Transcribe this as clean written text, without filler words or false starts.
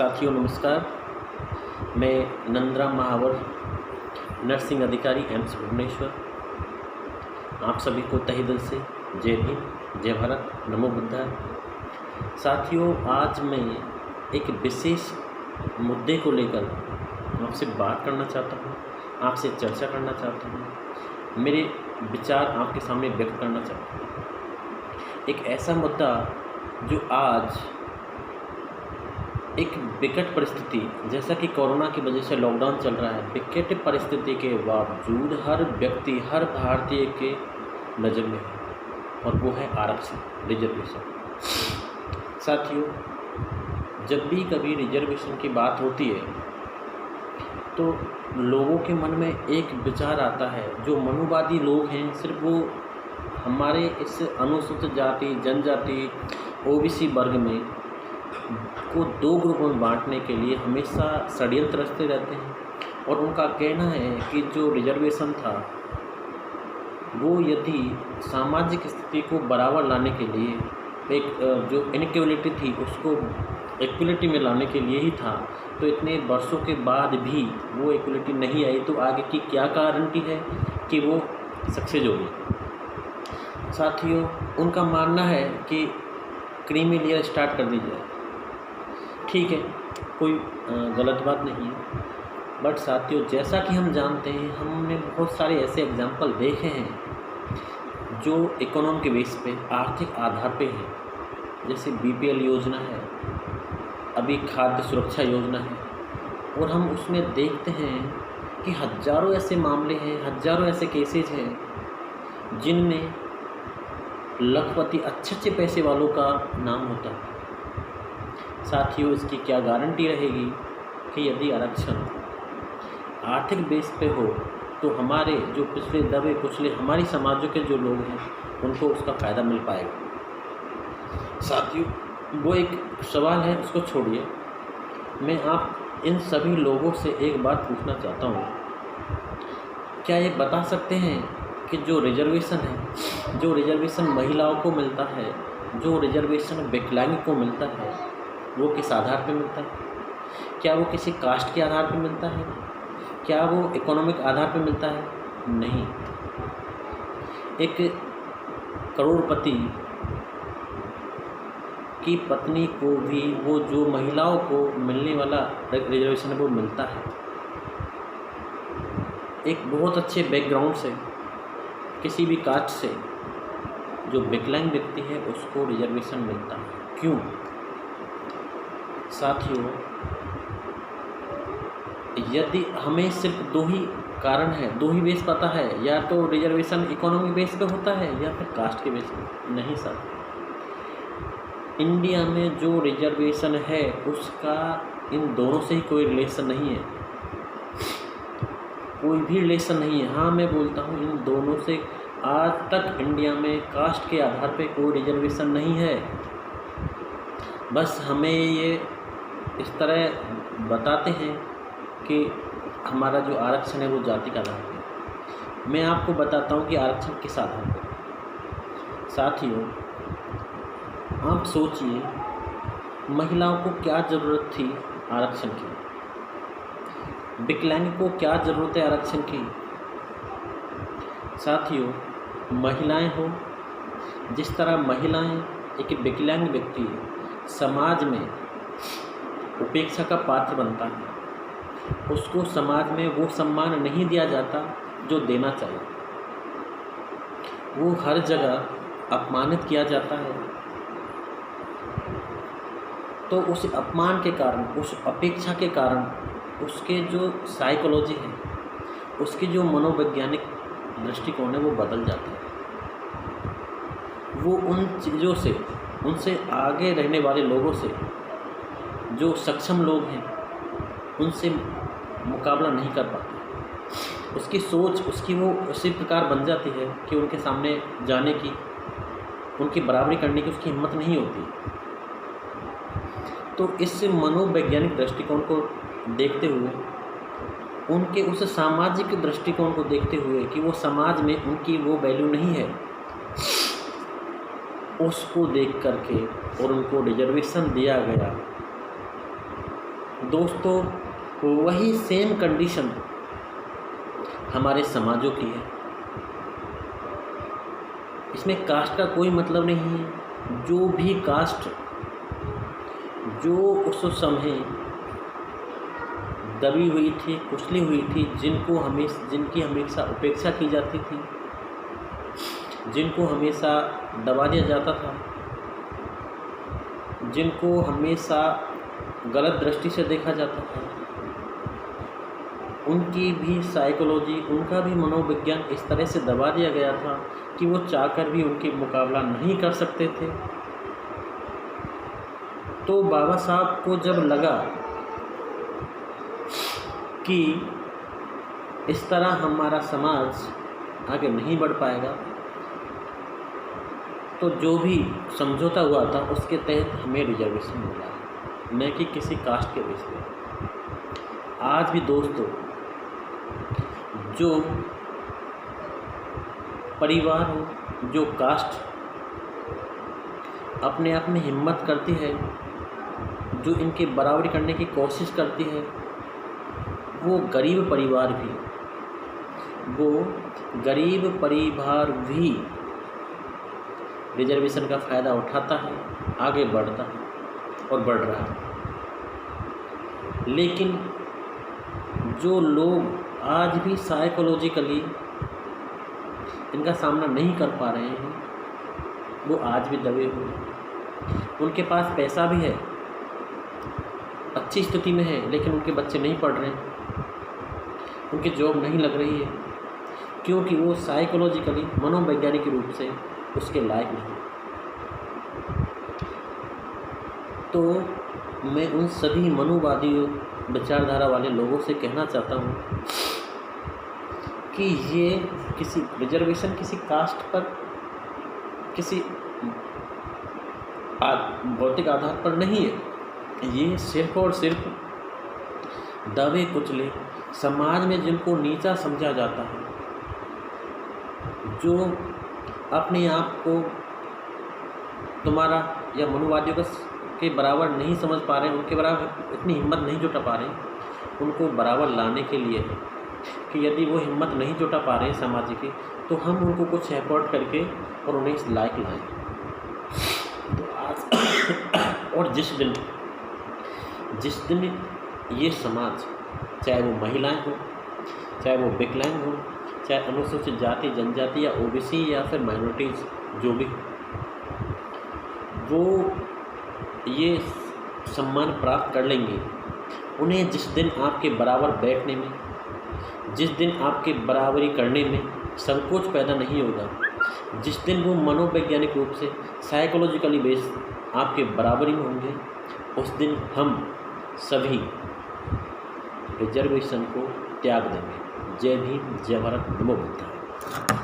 साथियों नमस्कार। मैं नंदराम महावर, नर्सिंग अधिकारी एम्स भुवनेश्वर, आप सभी को तहे दिल से जय भीम, जय भारत, नमो बुद्धाय। साथियों, आज मैं एक विशेष मुद्दे को लेकर आपसे बात करना चाहता हूँ, आपसे चर्चा करना चाहता हूँ, मेरे विचार आपके सामने व्यक्त करना चाहता हूँ। एक ऐसा मुद्दा जो आज एक विकट परिस्थिति, जैसा कि कोरोना की वजह से लॉकडाउन चल रहा है, विकट परिस्थिति के बावजूद हर व्यक्ति, हर भारतीय के नज़र में है, और वो है आरक्षण, रिजर्वेशन। साथियों, जब भी कभी रिजर्वेशन की बात होती है तो लोगों के मन में एक विचार आता है। जो मनुवादी लोग हैं, सिर्फ वो हमारे इस अनुसूचित जाति, जनजाति, ओबीसी वर्ग में को दो ग्रुपों में बांटने के लिए हमेशा षड्यंत्र रचते रहते हैं। और उनका कहना है कि जो रिजर्वेशन था वो यदि सामाजिक स्थिति को बराबर लाने के लिए, एक जो इनइक्वलिटी थी उसको इक्वलिटी में लाने के लिए ही था, तो इतने वर्षों के बाद भी वो इक्वलिटी नहीं आई, तो आगे की क्या गारंटी है कि वो सक्सेस होगी। साथियों, उनका मानना है कि क्रीमी लेयर स्टार्ट कर दी जाए। ठीक है, कोई गलत बात नहीं है, बट साथियों, जैसा कि हम जानते हैं, हमने बहुत सारे ऐसे एग्जाम्पल देखे हैं जो इकोनॉमी के बेस पे, आर्थिक आधार पे हैं। जैसे बीपीएल योजना है, अभी खाद्य सुरक्षा योजना है, और हम उसमें देखते हैं कि हज़ारों ऐसे मामले हैं, हज़ारों ऐसे केसेज हैं जिनमें लखपति, अच्छे पैसे वालों का नाम होता है। साथियों, इसकी क्या गारंटी रहेगी कि यदि आरक्षण आर्थिक बेस पे हो तो हमारे जो पिछले दबे कुचले हमारी समाजों के जो लोग हैं उनको उसका फ़ायदा मिल पाएगा। साथियों, वो एक सवाल है, उसको छोड़िए। मैं आप इन सभी लोगों से एक बात पूछना चाहता हूँ, क्या ये बता सकते हैं कि जो रिजर्वेशन है, जो रिजर्वेशन महिलाओं को मिलता है, जो रिजर्वेशन विकलांग को मिलता है, वो किस आधार पर मिलता है? क्या वो किसी कास्ट के आधार पर मिलता है? क्या वो इकोनॉमिक आधार पर मिलता है? नहीं। एक करोड़पति की पत्नी को भी वो जो महिलाओं को मिलने वाला रिजर्वेशन है वो मिलता है। एक बहुत अच्छे बैकग्राउंड से, किसी भी कास्ट से जो विकलांग व्यक्ति है उसको रिजर्वेशन मिलता है। क्यों? साथियों, यदि हमें सिर्फ दो ही कारण है, दो ही बेस पता है, या तो रिजर्वेशन इकोनॉमी बेस पे होता है या फिर कास्ट के बेस पे। नहीं सर, इंडिया में जो रिजर्वेशन है उसका इन दोनों से ही कोई रिलेशन नहीं है, कोई भी रिलेशन नहीं है। हाँ, मैं बोलता हूँ, इन दोनों से आज तक इंडिया में कास्ट के आधार पे कोई रिजर्वेशन नहीं है। बस हमें ये इस तरह बताते हैं कि हमारा जो आरक्षण है वो जाति का आधार है। मैं आपको बताता हूँ कि आरक्षण किस आधार पर। साथियों, आप सोचिए, महिलाओं को क्या ज़रूरत थी आरक्षण की, विकलांग को क्या ज़रूरत है आरक्षण की। साथियों, महिलाएं हो, जिस तरह महिलाएं, एक विकलांग व्यक्ति समाज में उपेक्षा का पात्र बनता है, उसको समाज में वो सम्मान नहीं दिया जाता जो देना चाहिए। वो हर जगह अपमानित किया जाता है। तो उस अपमान के कारण, उस अपेक्षा के कारण उसके जो साइकोलॉजी है, उसकी जो मनोवैज्ञानिक दृष्टिकोण है वो बदल जाता है। वो उन चीज़ों से, उनसे आगे रहने वाले लोगों से, जो सक्षम लोग हैं, उनसे मुकाबला नहीं कर पाते। उसकी सोच, उसकी वो उसी प्रकार बन जाती है कि उनके सामने जाने की, उनकी बराबरी करने की उसकी हिम्मत नहीं होती। तो इस मनोवैज्ञानिक दृष्टिकोण को देखते हुए, उनके उस सामाजिक दृष्टिकोण को देखते हुए कि वो समाज में उनकी वो वैल्यू नहीं है, उसको देख करके और उनको रिजर्वेशन दिया गया, दोस्तों वही सेम कंडीशन हमारे समाजों की है। इसमें कास्ट का कोई मतलब नहीं है। जो भी कास्ट जो उस समय दबी हुई थी, कुचली हुई थी, जिनकी हमेशा उपेक्षा की जाती थी, जिनको हमेशा दबा दिया जाता था, जिनको हमेशा गलत दृष्टि से देखा जाता था, उनकी भी साइकोलॉजी, उनका भी मनोविज्ञान इस तरह से दबा दिया गया था कि वो चाहकर भी उनके मुकाबला नहीं कर सकते थे। तो बाबा साहब को जब लगा कि इस तरह हमारा समाज आगे नहीं बढ़ पाएगा, तो जो भी समझौता हुआ था उसके तहत हमें रिजर्वेशन मिला, न कि किसी कास्ट के बेस पे। आज भी दोस्तों जो परिवार हो, जो कास्ट अपने आप में हिम्मत करती है, जो इनके बराबरी करने की कोशिश करती है, वो गरीब परिवार भी रिजर्वेशन का फ़ायदा उठाता है, आगे बढ़ता है और बढ़ रहा है। लेकिन जो लोग आज भी साइकोलॉजिकली इनका सामना नहीं कर पा रहे हैं, वो आज भी दबे हुए हैं। उनके पास पैसा भी है, अच्छी स्थिति में है, लेकिन उनके बच्चे नहीं पढ़ रहे हैं, उनकी जॉब नहीं लग रही है, क्योंकि वो साइकोलॉजिकली, मनोवैज्ञानिक रूप से उसके लायक नहीं। तो मैं उन सभी मनुवादी विचारधारा वाले लोगों से कहना चाहता हूँ कि ये किसी रिजर्वेशन किसी कास्ट पर, किसी भौतिक आधार पर नहीं है। ये सिर्फ और सिर्फ दबे कुचले समाज में जिनको नीचा समझा जाता है, जो अपने आप को तुम्हारा या मनुवादियों के बराबर नहीं समझ पा रहे हैं, उनके बराबर इतनी हिम्मत नहीं जुटा पा रहे हैं, उनको बराबर लाने के लिए है कि यदि वो हिम्मत नहीं जुटा पा रहे हैं समाज की, तो हम उनको कुछ एफर्ट करके और उन्हें इस लायक लाएँ। तो आज और जिस दिन ये समाज, चाहे वो महिलाएं हो, चाहे वो विकलांग हो, चाहे अनुसूचित जाति जनजाति या ओबीसी या फिर माइनॉरिटीज़ जो भी, वो ये सम्मान प्राप्त कर लेंगे, उन्हें जिस दिन आपके बराबर बैठने में, जिस दिन आपके बराबरी करने में संकोच पैदा नहीं होगा, जिस दिन वो मनोवैज्ञानिक रूप से साइकोलॉजिकली बेस आपके बराबरी में होंगे, उस दिन हम सभी रिजर्वेशन को त्याग देंगे। जय भीम, जय भारत, नमो बुद्धाय।